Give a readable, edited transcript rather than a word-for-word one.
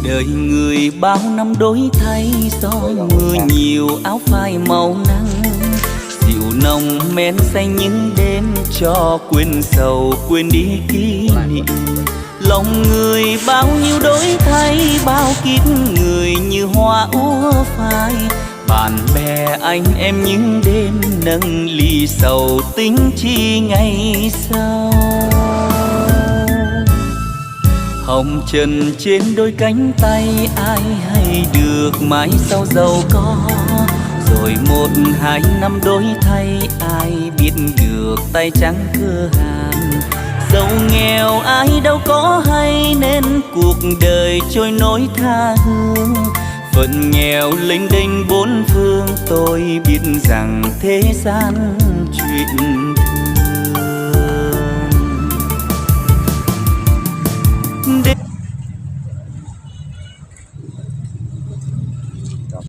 Đời người bao năm đổi thay, gió mưa nhiều áo phai màu nắng, dịu nồng men say những đêm cho quên sầu quên đi kỷ niệm. Lòng người bao nhiêu đổi thay, bao kiếp người như hoa úa phai. Bạn bè anh em những đêm nâng ly sầu, tính chi ngày sau. Hồng trần trên đôi cánh tay, ai hay được mãi sau giàu có. Rồi một hai năm đổi thay, ai biết được tay trắng cửa hàng. Giàu nghèo ai đâu có hay, nên cuộc đời trôi nổi tha hương. Phận nghèo lênh đênh bốn phương, tôi biết rằng thế gian chuyện